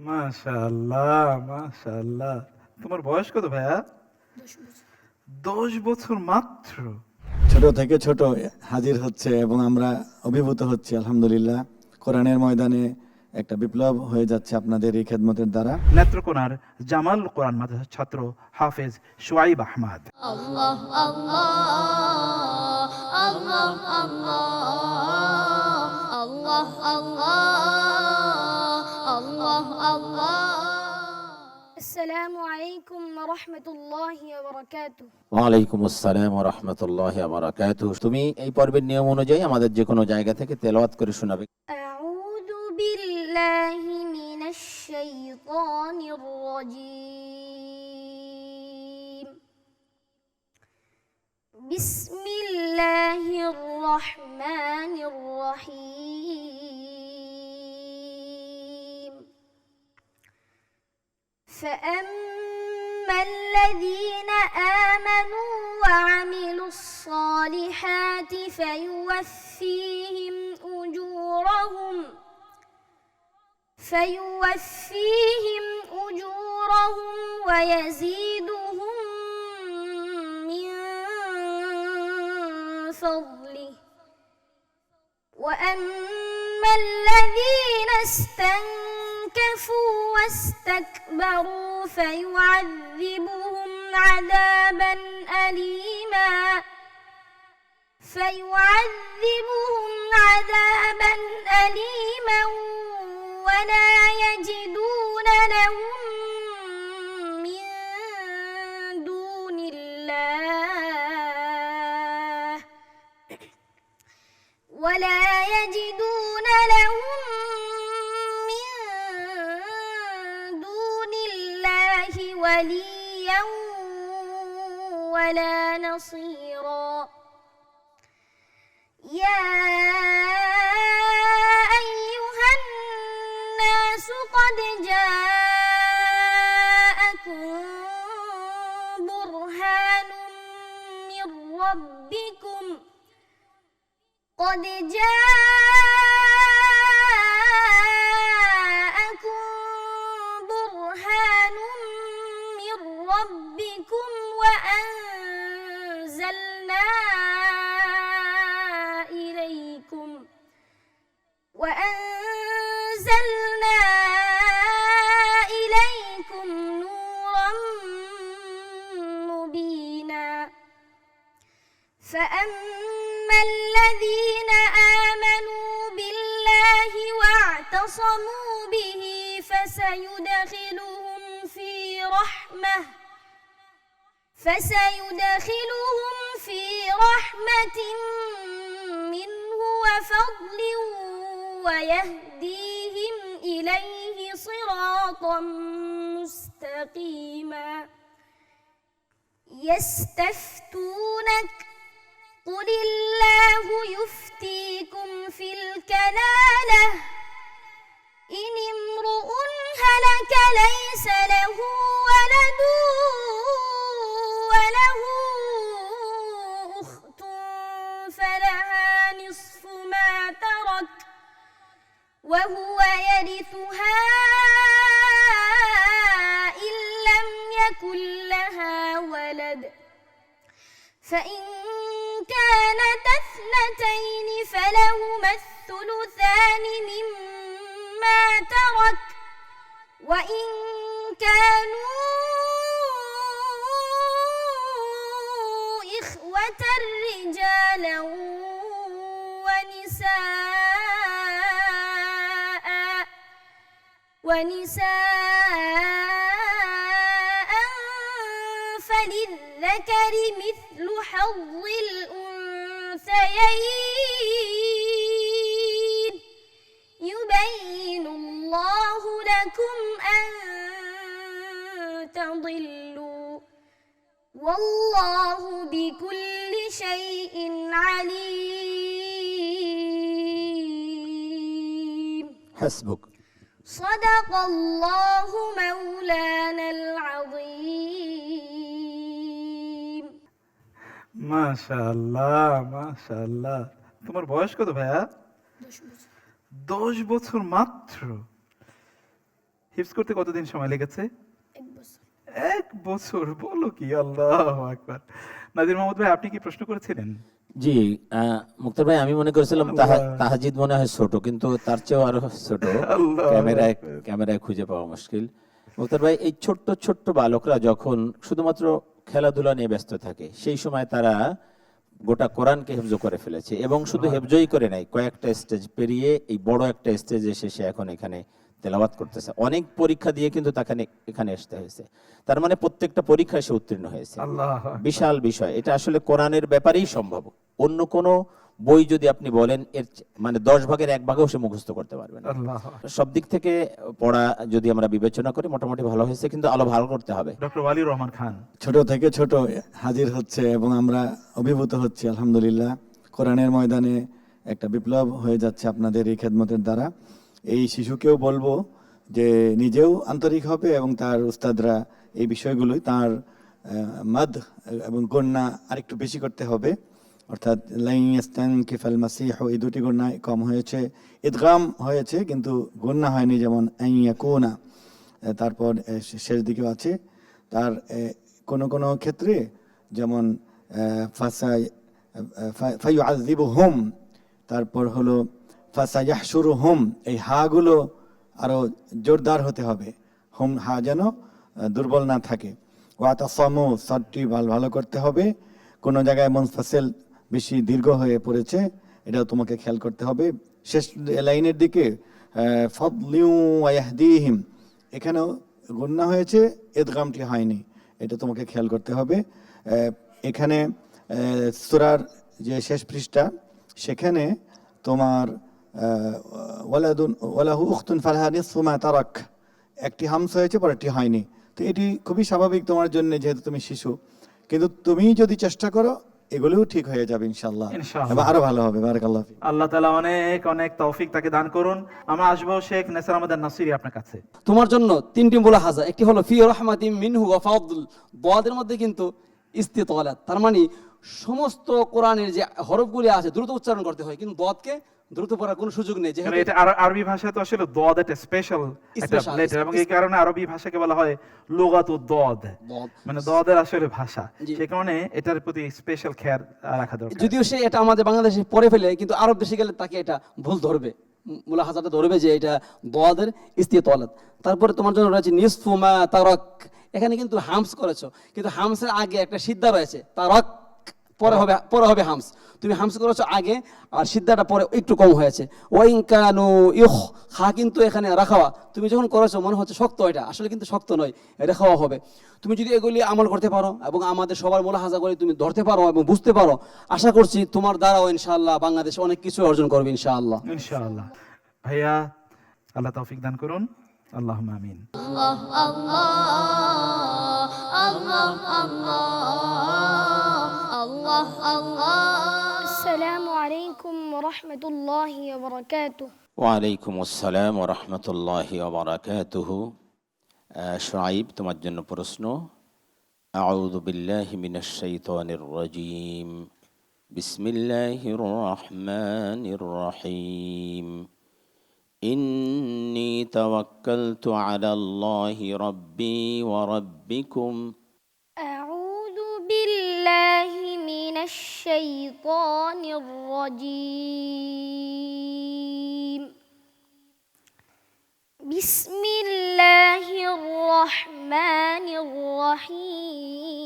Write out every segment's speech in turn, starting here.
মাশাআল্লাহ, মাশাআল্লাহ। তোমার বয়স কত ভাইয়া? 10 বছর মাত্র? ছোট থেকে ছোট হাজির হচ্ছে এবং আমরা অভিভূত হচ্ছি আলহামদুলিল্লাহ। কোরআনের ময়দানে একটা বিপ্লব হয়ে যাচ্ছে আপনাদের এই খেদমতের দ্বারা। নেত্রকোনার জামাল কোরআন মাদ্রাসার ছাত্র হাফেজ শুআইব আহমদ। আল্লাহ আল্লাহ আল্লাহ আল্লাহ আল্লাহ আল্লাহ আল্লাহ। আসসালামু আলাইকুম রহমতুল্লাহি ওয়া বারাকাতুহু। ওয়ালাইকুম আসসালাম ওয়া রাহমাতুল্লাহি ওয়া বারাকাতুহু। তুমি এই পর্বের নিয়ম অনুযায়ী আমাদের যে কোনো জায়গা থেকে তেলাওয়াত করে শোনাবে। আউযু বিল্লাহি মিনাশ শাইতানির রাজীম। বিসমিল্লাহির রহমানির রহিম। فأما الذين آمنوا وعملوا الصالحات فيوفيهم أجورهم ويزيدهم من فضله. وأما الذين استنكفوا واستكبروا فيعذبهم عذابا أليما ولا يجدون لهم من دون الله وليا ولا نصيرا. يا أيها الناس قد جاءكم برهان من ربكم وأنزلنا إليكم نورا مبينا. فأما الذين آمنوا بالله واعتصموا به فسيدخلهم في رحمة منه وفضل ويهديهم إليه صراطا مستقيما. يستفتونك قل الله يفتيكم في الكلالة إن امرؤ هلك ليس له ولد وله أخت فلها نصف ما ترك وهو يرثها إن لم يكن لها ولد فإن كانت اثنتين فلهما الثلثان مما ترك وإن كانوا إخوة رجالا ونساء فللذكر مثل حظ الأنثيين. يبين الله لكم أن تضلوا والله بكل شيء عليم. حسبك. صدق الله مولانا العظيم. মাশাআল্লাহ, মাশাআল্লাহ। তোমার বয়স কত ভাইয়া? 10 বছর মাত্র? হিফজ করতে কতদিন সময় লেগেছে? 1 বছর। 1 বছর, বলো কি! আল্লাহু আকবার। নাজির মাহমুদ ভাই, আপনি কি প্রশ্ন করেছিলেন? জি, মুক্তার ভাই, আমি মনে করেছিলাম আল্লাহ। তাহাজিদ মনে হয় ছোট, কিন্তু তার চেয়েও আরো ছোট। আল্লাহু ক্যামেরায় আকবার। ক্যামেরায় খুঁজে পাওয়া মুশকিল। মুক্তার ভাই, এই ছোট্ট ছোট্ট বালকরা যখন শুধুমাত্র খেলাধুলা নিয়ে ব্যস্ত থাকে, সেই সময় তারা গোটা কোরআনকে হেফজ করে ফেলেছে, এবং শুধু হেফজই করে নাই, কয়েকটা স্টেজ পেরিয়ে এই বড় একটা স্টেজে এসে সে এখন এখানে তেলাওয়াত করতেছে। অনেক পরীক্ষা দিয়ে কিন্তু তাকে এখানে আসতে হয়েছে। তার মানে প্রত্যেকটা পরীক্ষায় সে উত্তীর্ণ হয়েছে। আল্লাহ। বিশাল বিষয় এটা, আসলে কোরআনের ব্যাপারেই সম্ভব। অন্য কোনো বই যদি আপনি বলেন, এর মানে 10 ভাগের 1 ভাগও সে মুখস্থ করতে পারবে না। আল্লাহ। সব দিক থেকে পড়া যদি আমরা বিবেচনা করি, মোটামুটি ভালো হয়েছে, কিন্তু আলো ভালো করতে হবে। ডক্টর ওয়ালিউর রহমান খান। ছোট থেকে ছোট হাজির হচ্ছে এবং আমরা অভিভূত হচ্ছি আলহামদুলিল্লাহ। কোরআনের ময়দানে একটা বিপ্লব হয়ে যাচ্ছে আপনাদের এই খেদমতের দ্বারা। এই শিশুকেও বলবো যে নিজেও আন্তরিক হবে এবং তার উস্তাদরা এই বিষয়গুলোই তার মাদ এবং গন্না আরেকটু বেশি করতে হবে। অর্থাৎ লাইন ইয়াস্তানকিফাল মাসিহু, এই দুটি গন্না কম হয়েছে, ইদগাম হয়েছে কিন্তু গন্না হয়নি, যেমন আন ইয়াকুনা। তারপর শেষ দিকেও আছে তার কোন কোন ক্ষেত্রে, যেমন ফায়ুআযিবুহুম, তারপর হলো ফাসায়াহশুরুহুম, এই হা গুলো আরো জোরদার হতে হবে, হুম হা যেন দুর্বল না থাকে। ওয়াতাসামু, সাদটি ভালো করতে হবে। কোন জায়গায় মুনফাসিল বেশি দীর্ঘ হয়ে পড়েছে, এটাও তোমাকে খেয়াল করতে হবে। শেষ লাইনের দিকে ফাদলিউ ওয়া ইয়াহদিহিম, এখানেও গুন্না হয়েছে, ইদগামটি হয়নি, এটা তোমাকে খেয়াল করতে হবে। এখানে সূরার যে শেষ পৃষ্ঠা, সেখানে তোমার ওয়ালাহু উখতুন ফালাহা নিসফু মা তারাক, একটি হামস হয়েছে, পরেরটি হয়নি। তো এটি খুবই স্বাভাবিক তোমার জন্য, যেহেতু তুমি শিশু। কিন্তু তুমি যদি চেষ্টা করো, এগুলোও ঠিক হয়ে যাবে ইনশাআল্লাহ, ইনশাআল্লাহ। এবং আরো ভালো হবে। বারাকাল্লাহ ফিক। আল্লাহ তাআলা অনেক অনেক তৌফিক তাকে দান করুন। আমরা আসবো শেখ নেসার আহমদ নাসিরি আপনার কাছে। তোমার জন্য 3টি মুলাহাজা। একটি হলো ফি রাহমাতিম মিনহু ওয়া ফাদল, বদের মধ্যে কিন্তু ইস্তিতালাত, তার মানে সমস্ত কোরআনের যে হরফগুলি আছে দ্রুত উচ্চারণ করতে হয়, কিন্তু দদকে দ্রুত পড়ার কোনো সুযোগ নেই, কারণ যেহেতু এটা আরবি ভাষায় তো আসলে দদ একটা স্পেশাল একটা Special, লেটার, এবং এই কারণে আরবি ভাষাকে বলা হয় লুগাতুদ দদ, দদ। মানে দদের আসলে ভাষা। জি। সেই কারণে এটার প্রতি স্পেশাল খেয়াল রাখা দরকার। যদিও সে এটা আমাদের বাংলাদেশে পড়ে ফেলে, কিন্তু আরব দেশে গেলে তাকে এটা ভুল ধরবে, মুলাহাজাটা ধরবে যে এটা দদের ইস্তিতালাত। তারপরে তোমার জন্য রয়েছে নিসফু মা তারাক, এখানে কিন্তু হামস করেছো, কিন্তু হামসের আগে একটা সিদ্ধা রয়েছে, তারাক পরে হবে হামস, তুমি হামস করেছো আগে, আর সিদ্ধাটা পরে একটু কম হয়েছে। ওয়াইন কানু ইখ, খা কিন্তু এখানে রাখাওয়া, তুমি যখন করেছো মনে হচ্ছে শক্ত, এটা আসলে কিন্তু শক্ত নয়, এটা খাওয়া হবে। তুমি যদি এগুলি আমল করতে পারো এবং আমাদের সবার মুলাহাজাগুলি তুমি ধরতে পারো এবং বুঝতে পারো, আশা করছি তোমার দ্বারাও ইনশাআল্লাহ বাংলাদেশে অনেক কিছু অর্জন করবে ইনশাআল্লাহ। ইনশাআল্লাহ। ভাইয়া, আল্লাহ তৌফিক দান করুন। আল্লাহুম্মা আমিন। Allah, Allah, Allah, Allah, Allah. আসসালামু আলাইকুম ওয়া রাহমাতুল্লাহি ওয়া বারাকাতুহু। ওয়ালাইকুম আসসালাম ওয়া রাহমাতুল্লাহি ওয়া বারাকাতুহু। শুআইব, তোমার জন্য প্রশ্ন। আউযু বিল্লাহি মিনাশ শাইতানির রাজীম। বিসমিল্লাহির রহমানির রহিম। ইন্নী তাওয়াক্কালতু আলাল্লাহি রাব্বি ওয়া রাব্বিকুম। আউযু বিল্লাহি মিনাশ শাইতানির রাজীম। বিসমিল্লাহির রহমানির রহিম।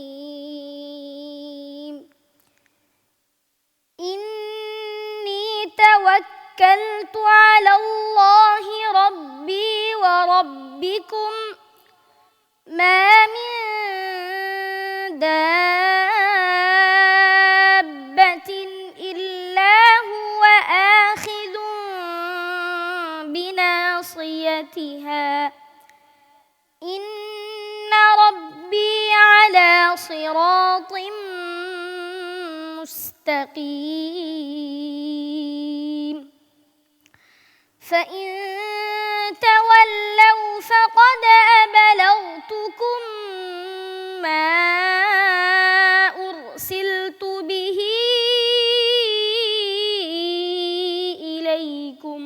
ইন্নী তাওয়াক্কালতু আলাল্লাহি রাব্বি ওয়া রাব্বিকুম মা মিন দাব্বাতিন ইল্লা হুয়া আখিযুন বিনাসিয়াতিহা ইন্না রাব্বি আলা সিরাতিম মুস্তাকিম। فإن تولوا فقد أبلغتكم ما أرسلت به إليكم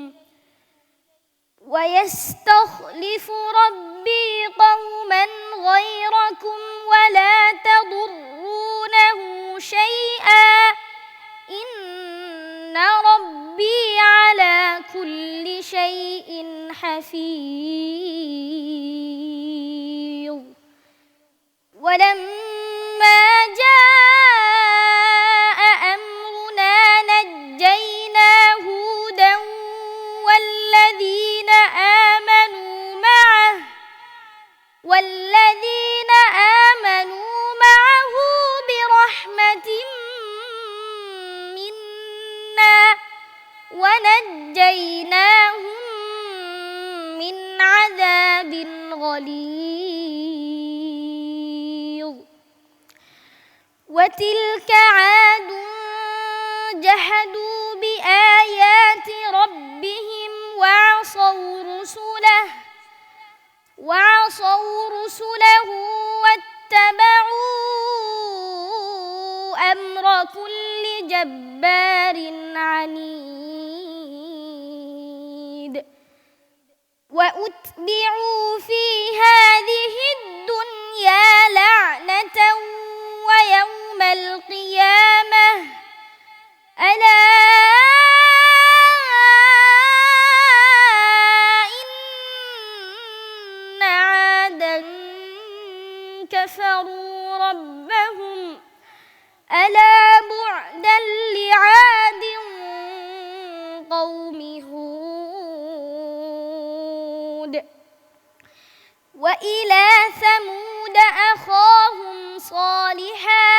ويستغفر يستخلف ربي قوما غيركم ولا تضرونه شيئا إن ربي على كل شيء حفيظ ولما جاء أمرنا نجينا هودا والذين آمنوا معه برحمة منا ونجيناهم من عذاب غليظ وتلك عاد جحدوا بآيات ربهم وعصوا رسله واتبعوا أمر كل جبار عنيد وأتبعوا في هذه الدنيا لعنة ويوم القيامة ألا إن عادا كفروا ربهم ألا بعدا لعاد قوم هود وإلى ثمود أخاهم صالحا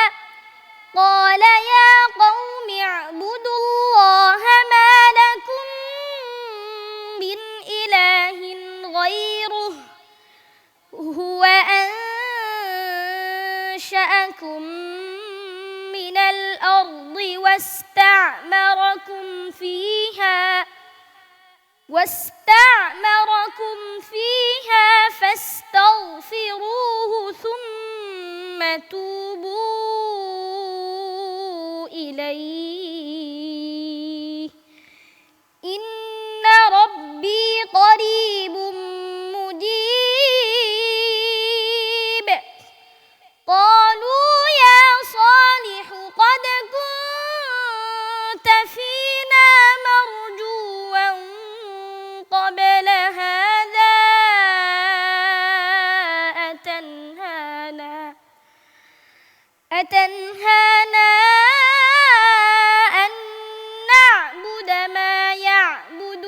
قال يا قوم اعبدوا الله ما لكم من إله غيره هو أنشأكم من الأرض واستعمركم فيها فاستغفروه ثم توبوا إليه إن ربي قريب مجيب قالوا يا صالح قد كنت فينا مرجوا قبل هذا أتنهانا أن نعبد ما يعبد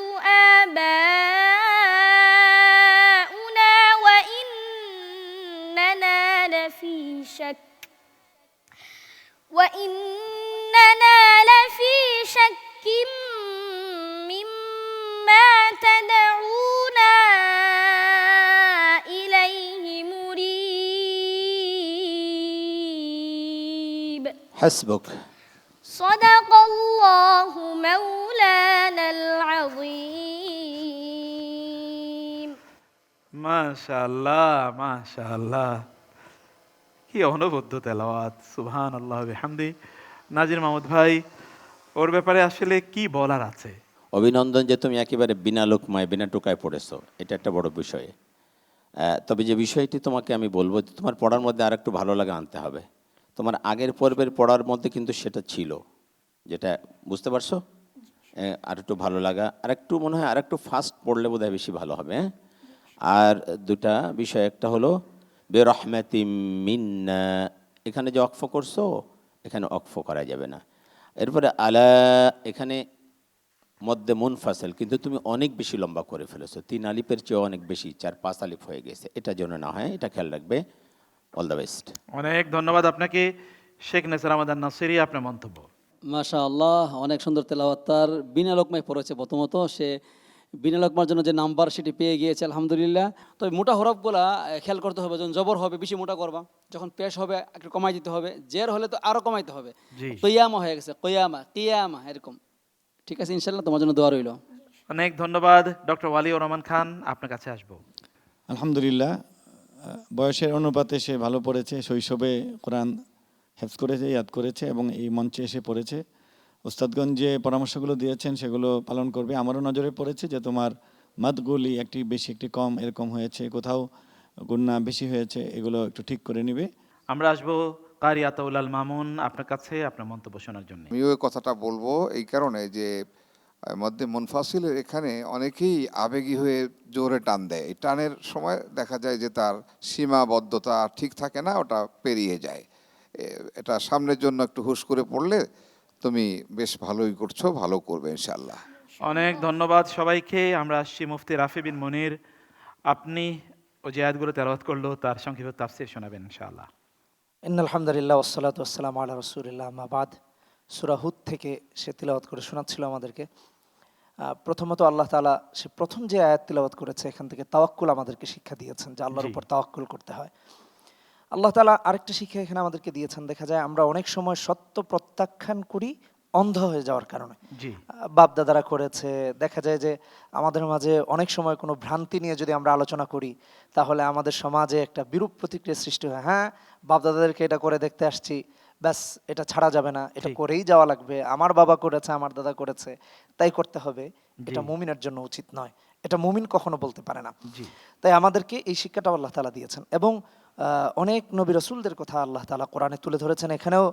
آباؤنا وإننا لفي شك مما تدعونا إليه مريب حسبك. صدق الله مولانا العظيم মাশাআল্লাহ মাশাআল্লাহ, কি অনবদ্য তেলাওয়াত, সুবহানাল্লাহ বিহামদি। নাজির মাহমুদ ভাই, ওর ব্যাপারে আসলে কি বলার আছে? অভিনন্দন যে তুমি একেবারে বিনা লোকমায় বিনা টোকায় পড়েছো, এটা একটা বড় বিষয়। তবে যে বিষয়টি তোমাকে আমি বলবো, যে তোমার পড়ার মধ্যে আর একটু ভালো লাগা আনতে হবে। তোমার আগের পর্বের পড়ার মধ্যে কিন্তু সেটা ছিল, যেটা বুঝতে পারছো? আর একটু ভালো লাগা, আর একটু মনে হয় আর একটু ফাস্ট পড়লে বোধহয় বেশি ভালো হবে। আর দুটা বিষয়, একটা হলো বেরহমাতিম মিন্না, এখানে যে অক্ফ করছো এখানে অক্ফ করা যাবে না। এরপরে আলা, এখানে মধ্যে মুনফাসিল, কিন্তু তুমি অনেক বেশি লম্বা করে ফেলেছো, 3 আলিফের চেয়ে অনেক বেশি, 4-5 আলিফ হয়ে গেছে, এটা যেন না হয়, এটা খেয়াল রাখবে। All the best. অনেক ধন্যবাদ আপনাকে শেখ নেসার আহমদ নাসিরি, আপনার মন্তব্য। মাশাআল্লাহ, অনেক সুন্দর তেলাওয়াত। তার বিনা লোকমায় পড়েছে, প্রথমত সে বিনা লোকমার জন্য যে নাম্বার সেটি পেয়ে গিয়েছে, আলহামদুলিল্লাহ। তবে মোটা হরফগুলা খেয়াল করতে হবে, যখন জবর হবে বেশি মোটা করবা, যখন পেশ হবে একটু কমাই দিতে হবে, জের হলে তো আরো কমাইতে হবে। জি। কিয়ামা হয়ে গেছে, কিয়ামা এরকম। ঠিক আছে, ইনশাআল্লাহ তোমার জন্য দোয়া রইল। অনেক ধন্যবাদ। ডক্টর ওয়ালিউর রহমান খান, আপনার কাছে আসবো। আলহামদুলিল্লাহ, বয়সের অনুপাতে সে ভালো পড়েছে, শৈশবে কোরআন হেফজ করেছে, ইয়াদ করেছে এবং এই মঞ্চে এসে পড়েছে। ওস্তাদগঞ্জ যে পরামর্শগুলো দিয়েছেন সেগুলো পালন করবে। আমারও নজরে পড়েছে যে তোমার মাদগুলি একটি বেশি একটি কম এরকম হয়েছে, কোথাও গুন্না বেশি হয়েছে, এগুলো একটু ঠিক করে নিবে। আমরা আসবো কারি আতাউল আল মামুন আপনার কাছে আপনার মন্তব্য শোনার জন্য। আমিও এই কথাটা বলবো এই কারণে যে মধ্যে মুনফাসিলের এখানে অনেকেই আবেগী হয়ে জোরে টান দেয়। এই টানের সময় দেখা যায় যে তার সীমাবদ্ধতা ঠিক থাকে না, ওটা পেরিয়ে যায়। এটা সামনের জন্য একটু হুশ করে পড়লে তুমি বেশ ভালোই করছো, ভালো করবে ইনশাআল্লাহ। অনেক ধন্যবাদ সবাইকে। আমরা আসছি মুফতি রাফি বিন মনির, আপনি ও যে আয়াতগুলো তেলাওয়াত করলো তার সংক্ষিপ্ত তাফসীর শোনাবেন ইনশাআল্লাহ। ইন্নাল হামদুলিল্লাহ ওয়াসসালাতু ওয়াসসালামু আলা রাসূলিল্লাহ, আম্মা বাদ। সূরা হুদ থেকে সে তিলাওয়াত করে শোনাচ্ছিল আমাদেরকে। প্রথমত আল্লাহ তাআলা সে প্রথম যে আয়াত তিলাওয়াত করেছে এখান থেকে তাওয়াক্কুল আমাদেরকে শিক্ষা দিয়েছেন, যে আল্লাহর উপর তাওয়াক্কুল করতে হয়। আল্লাহ তাআলা আরেকটা শিক্ষা এখানে আমাদেরকে দিয়েছেন। দেখা যায় আমরা অনেক সময় সত্য প্রত্যাখ্যান করি অন্ধ হয়ে যাওয়ার কারণে। বাপ দাদারা করেছে, দেখা যায় যে আমাদের মাঝে অনেক সময় কোনো ভ্রান্তি নিয়ে যদি আমরা আলোচনা করি তাহলে আমাদের সমাজে একটা বিরূপ প্রতিক্রিয়া সৃষ্টি হয়। হ্যাঁ, বাপ দাদাদেরকে এটা করে দেখতে আসছি, ব্যাস এটা ছাড়া যাবে না, এটা করেই যাওয়া লাগবে, আমার বাবা করেছে আমার দাদা করেছে তাই করতে হবে, এটা মুমিনের জন্য উচিত নয়, এটা মুমিন কখনো বলতে পারে না। তাই আমাদেরকে এই শিক্ষাটা আল্লাহ তাআলা দিয়েছেন। এবং অনেক নবী রাসূলদের কথা আল্লাহ তাআলা কোরআনে তুলে ধরেছেন। এখানেও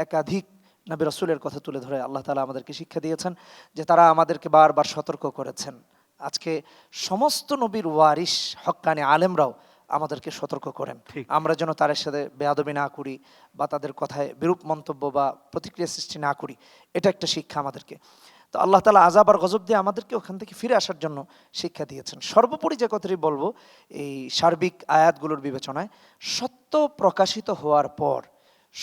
একাধিক নবী রাসূলের কথা তুলে ধরে আল্লাহ তাআলা আমাদেরকে শিক্ষা দিয়েছেন, যে তারা আমাদেরকে বারবার সতর্ক করেছেন। আজকে সমস্ত নবীর ওয়ারিস হক্কানি আলেমরাও আমাদেরকে সতর্ক করেন আমরা যেন তাদের সাথে বেয়াদবি না করি বা তাদের কথায় বিরূপ মন্তব্য বা প্রতিক্রিয়া সৃষ্টি না করি। এটা একটা শিক্ষা আমাদেরকে। তো আল্লাহ তাআলা আযাব আর গজব দিয়ে আমাদেরকে ওখান থেকে ফিরে আসার জন্য শিক্ষা দিয়েছেন। সর্বোপরি যে কথাটি বলবো, এই সার্বিক আয়াতগুলোর বিবেচনায় সত্য প্রকাশিত হওয়ার পর,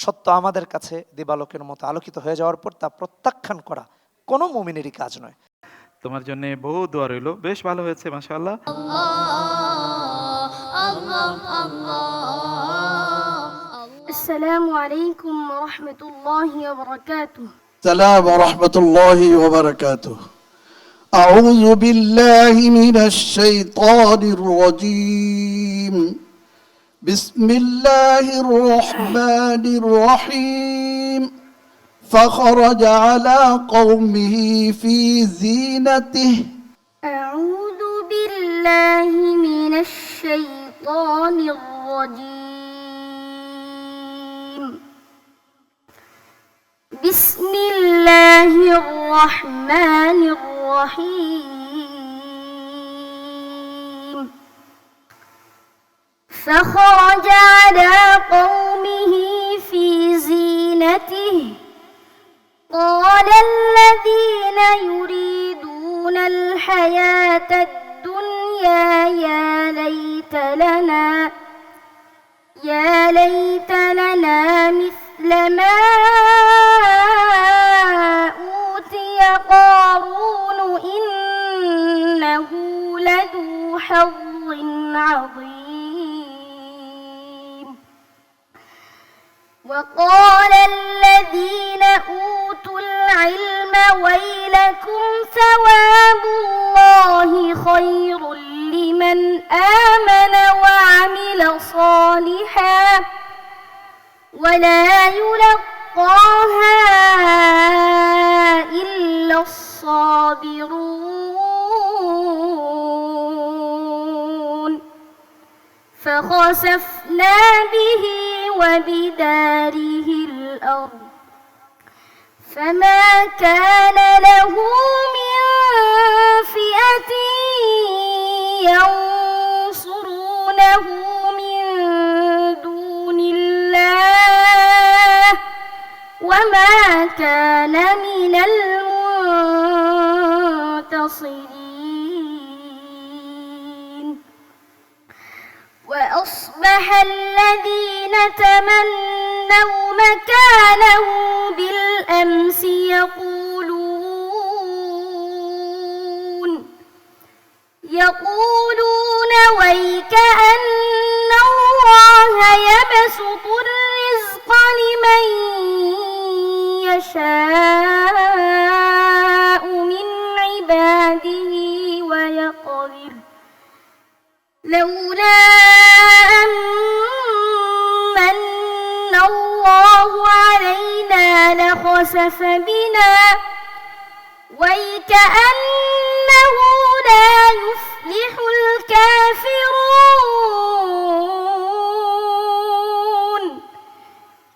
সত্য আমাদের কাছে দিবালোকের মতো আলোকিত হয়ে যাওয়ার পর তা প্রত্যাখ্যান করা কোনো মুমিনেরই কাজ নয়। তোমার জন্য বহু দোয়া রইল। বেশ ভালো হয়েছে মাশাআল্লাহ। আসসালামু আলাইকুম ওয়া রাহমাতুল্লাহি ওয়া বারাকাতুহু। السلام ورحمة الله وبركاته. أعوذ بالله من الشيطان الرجيم. بسم الله الرحمن الرحيم. فخرج على قومه في زينته. أعوذ بالله من الشيطان الرجيم. بسم الله الرحمن الرحيم. فخرج على قومه في زينته. قال الذين يريدون الحياة الدنيا يا ليت لنا مثل ما أوتي قارون إنه لذو حظ عظيم. وقال الذين أوتوا العلم ويلكم ثواب الله خير لمن آمن وعمل صالحا ولا يلقاها إلا الصابرون. فخسفنا به وبداره الأرض فما كان له من فئة ينصرونه من دون الله وما كان من المنتصرين. وأصبح الذين تمنوا مكانه بالأمس يقولون ويك أن الله يبسط الرزق لمن يشاء من عباده ويقدر لولا أمن الله علينا لخسف بنا ويكأنه لا يفلح يفلح الكافرون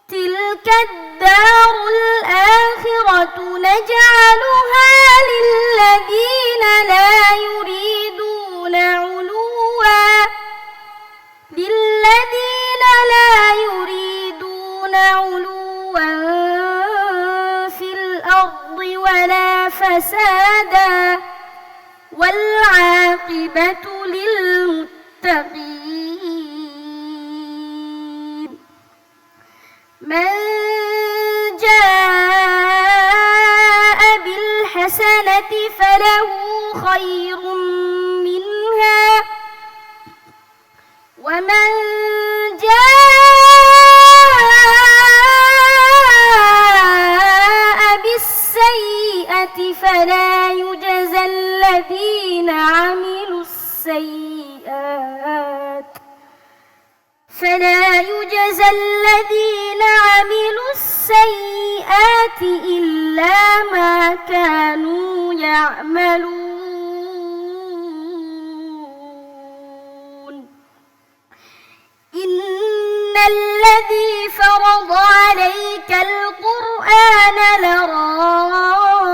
تلك الدار الآخرة نجعلها للذين لا يريدون علوا في الأرض ولا فسادا والعاقبة للمتقين من جاء بالحسنة فله خير منها ومن جاء بالسيئة فلا يجزى الذين عملوا السيئات إلا ما كانوا يعملون إن الذي فرض عليك القرآن لرادك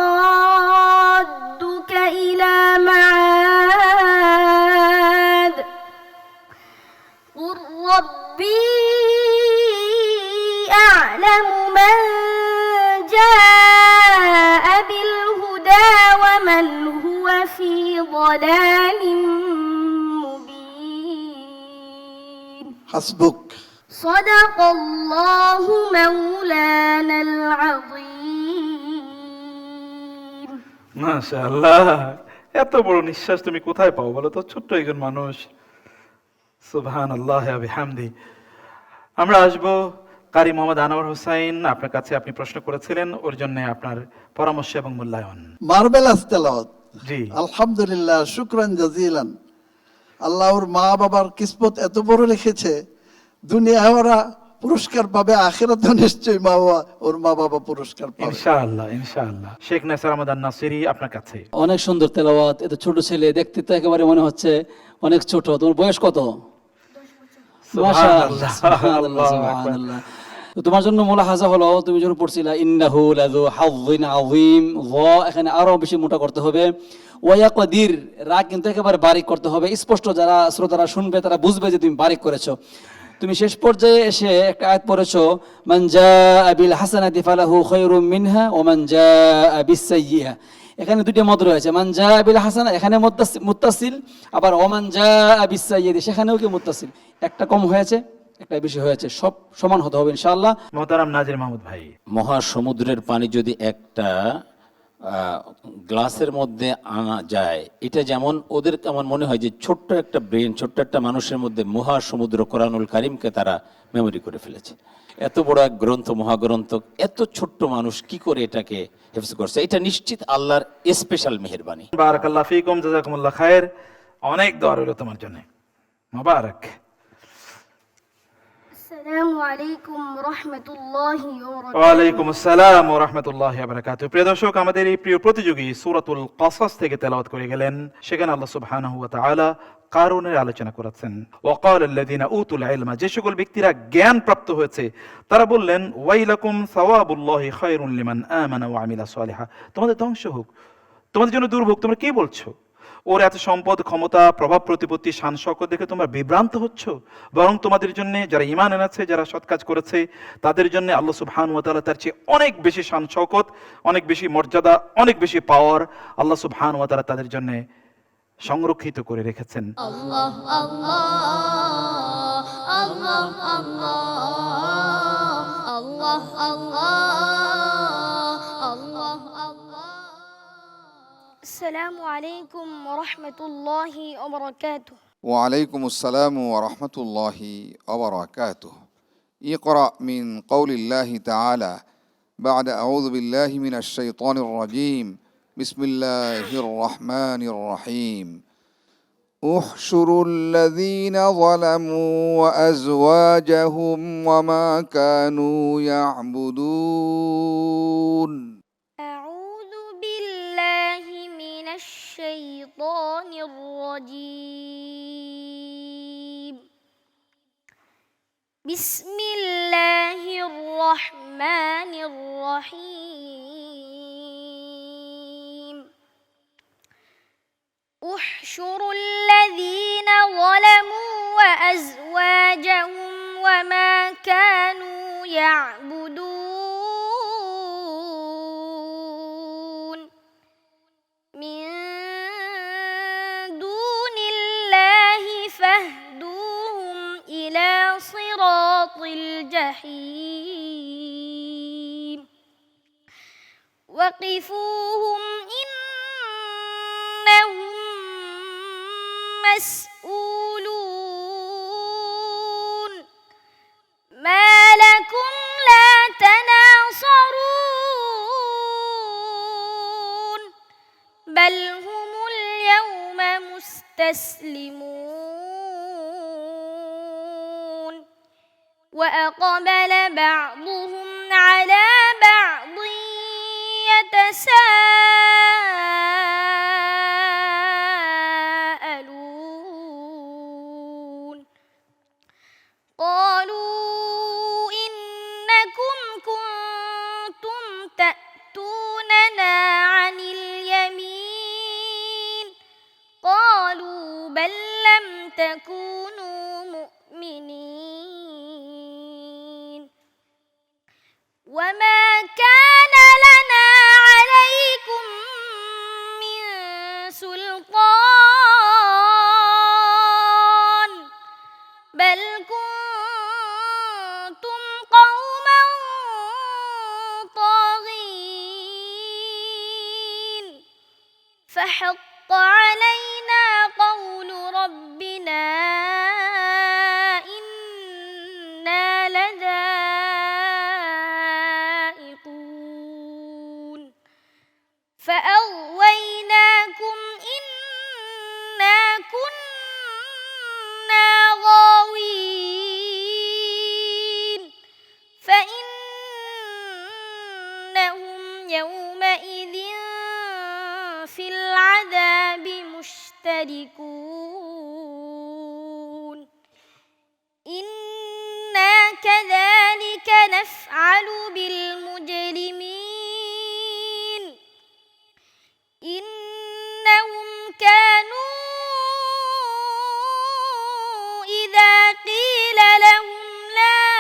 إلى معاد قل ربي أعلم من جاء بالهدى ومن هو في ضلال مبين حسبك صدق الله مولانا العظيم মাশাআল্লাহ, এত বড় নিঃশ্বাস তুমি কোথায় পাও বলো তো, ছোট্ট একজন মানুষ। সুবহানাল্লাহ ওয়া বিহামদি। আমরা আসবো কারি মোহাম্মদ আনোয়ার হোসাইন, আপনার কাছে আপনি প্রশ্ন করেছিলেন, ওর জন্য আপনার পরামর্শ এবং মূল্যায়ন। মার্বেলাস তেলাওয়াত। জি, আলহামদুলিল্লাহ, শুকরান জাজিলান। আল্লাহর মা বাবার কিসমত এত বড় রেখেছে, দুনিয়ায় ওরা পুরস্কার পাবে, আখিরাতেও নিশ্চয়ই ওর মা বাবা পুরস্কার পাবে ইনশাআল্লাহ ইনশাআল্লাহ। শেখ নাসির আহমদ আন-নাসিরি, আপনার কাছে। অনেক সুন্দর তেলাওয়াত। এত ছোট ছেলে, দেখতে তো একেবারে মনে হচ্ছে অনেক ছোট। তোমার বয়স কত? সুবহানাল্লাহ, সুবহানাল্লাহ, সুবহানাল্লাহ। তো তোমার জন্য মুলাহাজা হলো, তুমি যখন পড়ছিলা ইন্নাহু লাযু হাযযিন আযীম, এখানে আরো বেশি মোটা করতে হবে। ওয়ায়াকদির, রা কিন্তু একেবারে বারিক করতে হবে, স্পষ্ট যারা শ্রোতারা শুনবে তারা বুঝবে যে তুমি বারিক করেছো। তুমি শেষ পর্যায়ে এসে একটা আয়াত পড়েছো, মান জাআ বিল হাসানাতি ফালাহু খায়রুম মিনহা ওয়া মান জাআ বিস সাইয়্যিআ। এখানে দুটো মত রয়েছে, মান জাআ বিল হাসানা এখানে মুত্তাসিল, আবার ওয়া মান জাআ বিস সাইয়্যিআ সেখানেও কি মুত্তাসিল। একটা কম হয়েছে, একটা বেশি হয়েছে, সব সমান হতে হবে ইনশাআল্লাহ। মোহতারাম নাজির মাহমুদ ভাই। মহাসমুদ্রের পানি যদি একটা গ্লাসের মধ্যে আনা যায়, এটা যেমন ওদের আমার মনে হয় যে ছোট্ট একটা ব্রেন, ছোট্ট একটা মানুষের মধ্যে মহাসমুদ্র কোরআনুল কারিমকে তারা মেমোরি করে ফেলেছে। এত বড় এক গ্রন্থ, মহাগ্রন্থ, এত ছোট্ট মানুষ কি করে এটাকে হেফজ করছে, এটা নিশ্চিত আল্লাহর স্পেশাল মেহেরবানি। বারাকাল্লাহু ফিকুম, জাযাকুমুল্লাহ খায়ের। অনেক দোয়া রইল তোমার জন্য, মোবারক। আসসালামু আলাইকুম রাহমাতুল্লাহি ওয়া বারাকাতুহু। ওয়ালাইকুম আসসালাম ওয়া রাহমাতুল্লাহি ওয়া বারাকাতুহু। প্রিয় দর্শক, আমাদের এই প্রিয় প্রতিযোগী সূরাতুল কসস থেকে তেলাওয়াত করে গেলেন। সেখানে আল্লাহ সুবহানাহু ওয়া তাআলা কারুনের আলোচনা করেছেন। ওয়াকাল আল্লাযীনা উতুল ইলমা, যে সকল ব্যক্তিরা জ্ঞান প্রাপ্ত হয়েছে তারা বললেন, ওয়াইলাকুম সাওয়াবুল্লাহি খায়রুন লিমান আমানা ওয়া আমিলা সালিহা, তোমাদের ধ্বংস হোক, তোমাদের জন্য দুর্ভোগ। তোমরা কি বলছো? ওর এত সম্পদ, ক্ষমতা, প্রভাব প্রতিপত্তি, শান শওকত দেখে তোমরা বিভ্রান্ত হচ্ছ। বরং তোমাদের জন্য যারা ঈমান এনেছে, যারা সৎ কাজ করেছে, তাদের জন্য আল্লাহ সুবহানাহু ওয়া তাআলা তার চেয়ে অনেক বেশি শান শওকত, অনেক বেশি মর্যাদা, অনেক বেশি পাওয়ার আল্লাহ সুবহানাহু ওয়া তাআলা তাদের জন্য সংরক্ষিত করে রেখেছেন। আল্লাহ আল্লাহ আল্লাহ আল্লাহ আল্লাহ আল্লাহ আল্লাহ আল্লাহ। আসসালামু আলাইকুম ওয়া রাহমাতুল্লাহি ওয়া বারাকাতুহু। وعليكم السلام ورحمة الله وبركاته. اقرأ من قول الله تعالى بعد أعوذ بالله من الشيطان الرجيم بسم الله الرحمن الرحيم. احشروا الذين ظلموا وأزواجهم وما كانوا يعبدون. أعوذ بالله من الشيطان الرجيم. الرجيم بسم الله الرحمن الرحيم احشروا الذين ظلموا وأزواجهم وما كانوا يعبدون من دون الله فاهدوهم إلى صراط الجحيم وقفوهم إنهم مسؤولون ما لكم لا تناصرون بل هم اليوم مستسلمون وأقبل بعضهم على بعض يتساءلون قالوا إنكم كنتم تأتوننا عن اليمين قالوا بل لم تكونوا مؤمنين وما كان لنا عليكم من سلطان بل كنتم قوما طاغين فحق علينا قول ربنا إنا لذائقون فأغويناكم إنا كنا غاوين فإنهم يومئذ في العذاب مشتركون إنا كذلك نفعل بالمجرمين إنهم كانوا إذا قيل لهم لا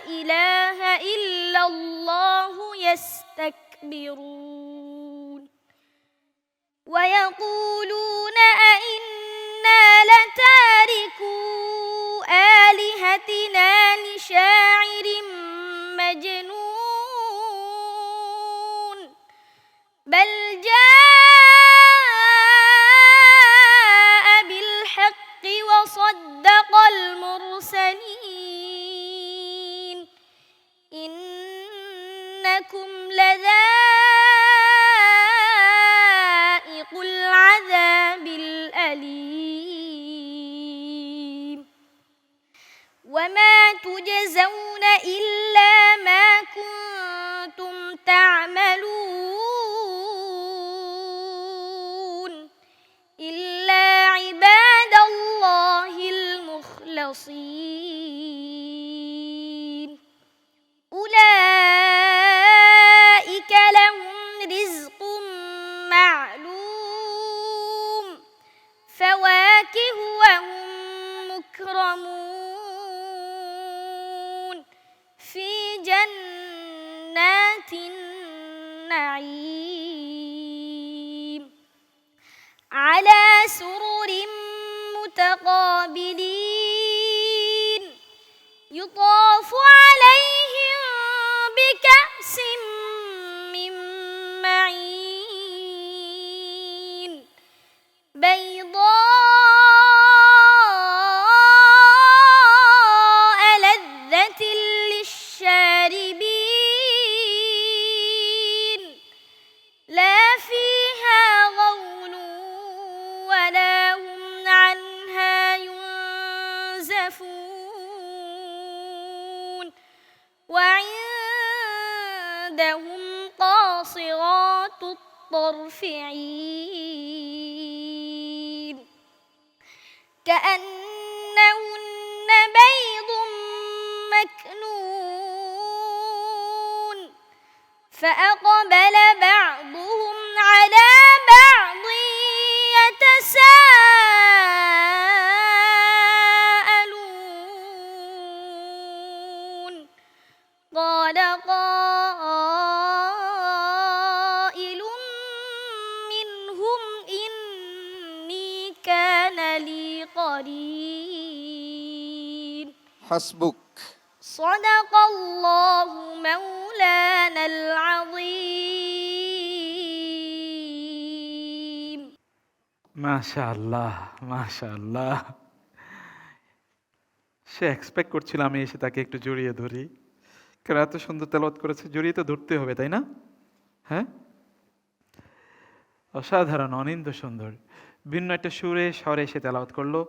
إله إلا الله يستكبرون ويقولون أئنا لتاركو آلهتنا لشاعر مجنون بل جاء بالحق وصدق المرسلين إنكم لذائق العذاب الأليم وما تجزون إلا ما كنتم تعملون إلا عباد الله المخلصين أولئك لهم رزق معلوم فواكه وهم مكرمون في جنات النعيم على سرر متقابلين يطاف عليهم بكأس من معين بيضاء لذة للشاربين لا فيها غول ولا هم عنها ينزفون وعندهم قاصرات الطرف عين كأنهن بيض مكنون فأقبل بعضهم على بعض يتساءلون قال قائل منهم إني كان لي قرين হাসবুক। صدق الله مولانا العظيم মাশাআল্লাহ, মাশাআল্লাহ। সে এক্সপেক্ট করছিল আমি এসে তাকে একটু জড়িয়ে ধরি, কারণ এত সুন্দর তেলাওয়াত করেছে, জড়িয়ে তো ধরতে হবে, তাই না? হ্যাঁ, অসাধারণ, অনিন্দ সুন্দর, ভিন্ন একটা সুরে স্বরে এসে তেলাওয়াত করলো।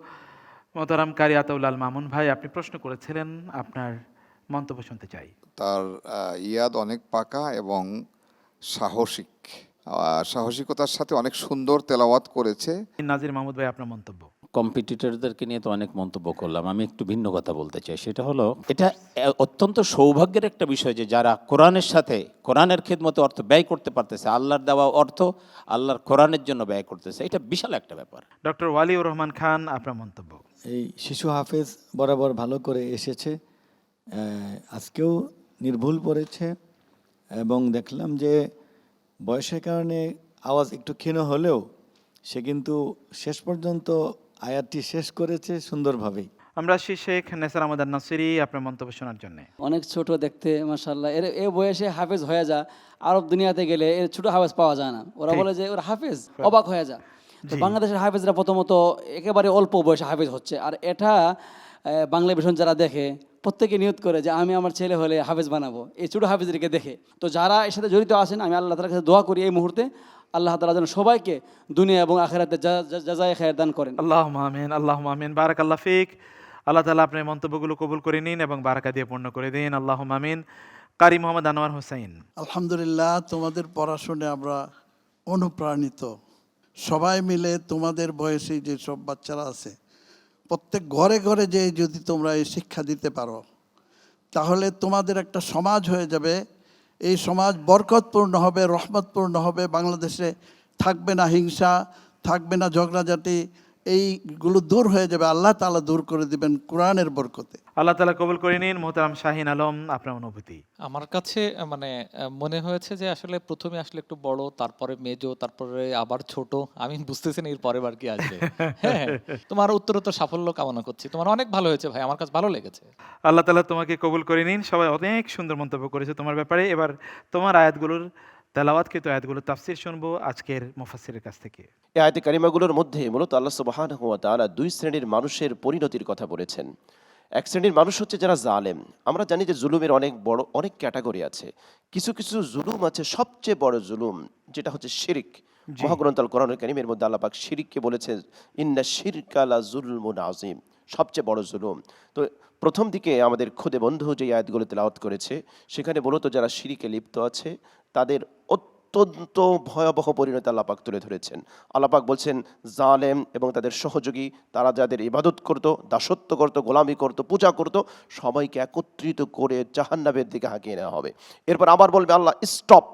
মোহতারাম কারি আতাউল আল মামুন ভাই, আপনি প্রশ্ন করেছিলেন, আপনার মন্তব্য শুনতে চাই। তার ইয়াদ অনেক পাকা এবং সাহসিক, সাহসিকতার সাথে অনেক সুন্দর তেলাওয়াত করেছে। নাজির মাহমুদ ভাই, আপনার মন্তব্য। কম্পিটিটরদেরকে নিয়ে তো অনেক মন্তব্য করলাম, আমি একটু ভিন্ন কথা বলতে চাই। সেটা হলো, এটা অত্যন্ত সৌভাগ্যের একটা বিষয় যে যারা কোরআনের সাথে, কোরআনের খেদমতে অর্থ ব্যয় করতে পারতেছে, আল্লাহর দেওয়া অর্থ আল্লাহর কোরআনের জন্য ব্যয় করতেছে, এটা বিশাল একটা ব্যাপার। ডক্টর ওয়ালিউর রহমান খান, আপনার মন্তব্য। এই শিশু হাফেজ বরাবর ভালো করে এসেছে, আজকেও নির্ভুল পড়েছে, এবং দেখলাম যে বয়সের কারণে আওয়াজ একটু ক্ষীণ হলেও সে কিন্তু শেষ পর্যন্ত আয়াতটি শেষ করেছে সুন্দরভাবেই। আমরা আসি শেখ নেসার আহমদ নাসিরি, আপনার মন্তব্য শোনার জন্য। অনেক ছোট দেখতে, মাশাআল্লাহ। এর এই বয়সে হাফেজ হয়ে যা, আরব দুনিয়াতে গেলে এর ছোট হাফেজ পাওয়া যায় না। ওরা বলে যে ওরা হাফেজ, অবাক হয়ে যা। তো বাংলাদেশের হাফেজরা প্রথমত একেবারে অল্প বয়সে হাফেজ হচ্ছে, আর এটা বাংলা ভিশন যারা দেখে প্রত্যেকে নিয়ত করে যে আমি আমার ছেলে হলে হাফেজ বানাবো এই ছোট হাফেজদেরকে দেখে। তো যারা এর সাথে জড়িত আছেন, আমি আল্লাহ তাআলার কাছে দোয়া করি এই মুহূর্তে আল্লাহ তাআলা যেন সবাইকে দুনিয়া এবং আখিরাতে জাযায়ে খায়র দান করেন। আল্লাহুম্মা আমিন, আল্লাহুম্মা আমিন। বারাকাল্লাহ ফিক। আল্লাহ তাআলা আপনার মন্তব্যগুলো কবুল করে নিন এবং বারাকা দিয়ে পূর্ণ করে দিন। আল্লাহুম্মা আমিন। কারি মোহাম্মদ আনোয়ার হোসেন। আলহামদুলিল্লাহ, তোমাদের পড়াশোনায় আমরা অনুপ্রাণিত। সবাই মিলে তোমাদের বয়সী যে সব বাচ্চারা আছে, প্রত্যেক ঘরে ঘরে যে যদি তোমরা এই শিক্ষা দিতে পারো, তাহলে তোমাদের একটা সমাজ হয়ে যাবে। এই সমাজ বরকতপূর্ণ হবে, রহমতপূর্ণ হবে। বাংলাদেশে থাকবে না হিংসা, থাকবে না ঝগড়াঝাটি, এইগুলো দূর হয়ে যাবে। আল্লাহ তাআলা দূর করে দিবেন কোরআনের বরকতে। আল্লাহ তাআলা কবুল করে নিন। মোহতারাম শাহিন আলম, আপনার অনুভূতি। আমার কাছে মনে হয়েছে যে আসলে প্রথমে আসলে একটু বড়, তারপরে মেজো, তারপরে আবার ছোট। আমি বুঝতেছি না এর পরের বার কি আসবে। হ্যাঁ, তোমার উত্তরোত্তর সাফল্য কামনা করছি। তোমার অনেক ভালো হয়েছে ভাই, আমার কাছে ভালো লেগেছে। আল্লাহ তাআলা তোমাকে কবুল করে নিন। সবাই অনেক সুন্দর মন্তব্য করেছে তোমার ব্যাপারে। এবার তোমার আয়াতগুলোর তেলাওয়াতকৃত আয়াতগুলোর তাফসীর শুনবো আজকের মুফাসসিরের কাছ থেকে। এই আয়াতে কারিমাগুলোর মধ্যে মূলত আল্লাহ সুবহানাহু ওয়া তাআলা দুই শ্রেণীর মানুষের পরিণতির কথা বলেছেন। এক শ্রেণীর মানুষ হচ্ছে যারা জালেম। আমরা জানি যে জুলুমের অনেক ক্যাটাগরি আছে। কিছু কিছু জুলুম আছে, সবচেয়ে বড় জুলুম যেটা হচ্ছে শিরিক। মহাগ্রন্থ আল কোরআনুল কারীমের মধ্যে আল্লাহ পাক শিরিককে বলেছেন ইন্না শিরকা লা যুলমুন আযীম, সবচেয়ে বড় জুলুম। তো প্রথম দিকে আমাদের খুদে বন্ধু যে আয়াতগুলো তেলাওয়াত করেছে, সেখানে মূলত যারা শিরিকে লিপ্ত আছে তাদের অত্যন্ত ভয়াবহ পরিণতি আল্লাহ পাক তুলে ধরেছেন। আল্লাহ পাক বলছেন জালেম এবং তাদের সহযোগী, তারা যাদের ইবাদত করত, দাসত্ব করত, গোলামি করত, পূজা করত, সবাইকে একত্রিত করে জাহান্নামের দিকে হাঁকিয়ে নেওয়া হবে। এরপর আবার বলবে আল্লাহ, স্টপ,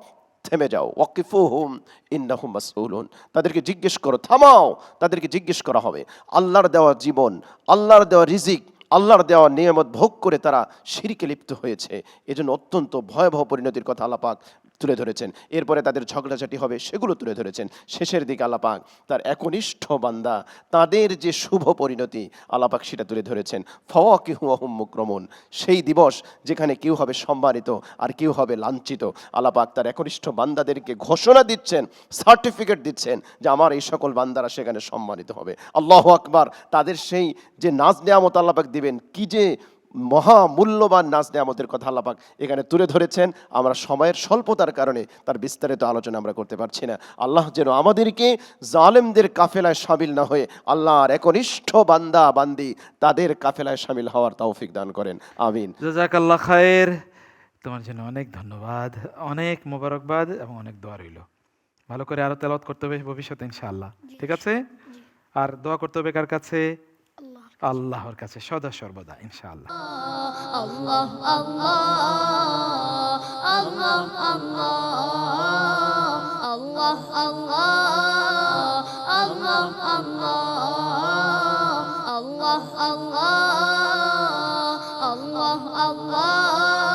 থেমে যাও, ওয়াকিফুহুম ইন্নাহুম মাসউলুন, তাদেরকে জিজ্ঞেস করো, থামাও, তাদেরকে জিজ্ঞেস করা হবে। আল্লাহর দেওয়া জীবন, আল্লাহর দেওয়া রিজিক, আল্লাহর দেওয়া নিয়ামত ভোগ করে তারা শিরকে লিপ্ত হয়েছে। এজন্য অত্যন্ত ভয়াবহ পরিণতির কথা আল্লাহ পাক তুলে ধরেছেন। এরপরে তাদের ঝগড়াঝাটি হবে, সেগুলো তুলে ধরেছেন। শেষের দিকে আল্লাহ পাক তার একনিষ্ঠ বান্দা, তাদের যে শুভ পরিণতি আল্লাহ পাক সেটা তুলে ধরেছেন। ফাওয়াকিহু ওয়া হুম মুকরামুন, সেই দিবস যেখানে কেউ হবে সম্মানিত আর কেউ হবে লাঞ্ছিত। আল্লাহ পাক তার একনিষ্ঠ বান্দাদেরকে ঘোষণা দিচ্ছেন, সার্টিফিকেট দিচ্ছেন যে আমার এই সকল বান্দারা সেখানে সম্মানিত হবে। আল্লাহু আকবার। তাদের সেই যে নাজ নেয়ামত আল্লাহ পাক দিবেন, কি যে মহা মূল্যবান নাজ নেয়ামতের কথা আল্লাহ পাক এখানে তুলে ধরেছেন। আমরা সময়ের স্বল্পতার কারণে তার বিস্তারিত আলোচনা আমরা করতে পারছি না। আল্লাহ যেন আমাদেরকে জালেমদের কাফেলায় শামিল না হয়ে আল্লাহর একনিষ্ঠ বান্দা বান্দি তাদের কাফেলায় শামিল হওয়ার তৌফিক দান করেন, আমিন। জাযাকাল্লাহ খায়ের। তোমার জন্য অনেক ধন্যবাদ, অনেক মোবারকবাদ এবং অনেক দোয়া রইল। ভালো করে আরো তেলাওয়াত করতে হবে ভবিষ্যতে ইনশাআল্লাহ, ঠিক আছে? আর দোয়া করতে হবে কার কাছে? আল্লাহর কাছে সদা সর্বদা ইনশাআল্লাহ। Allah, Allah, Allah, Allah, Allah, Allah, Allah, Allah, Allah, Allah, Allah, Allah.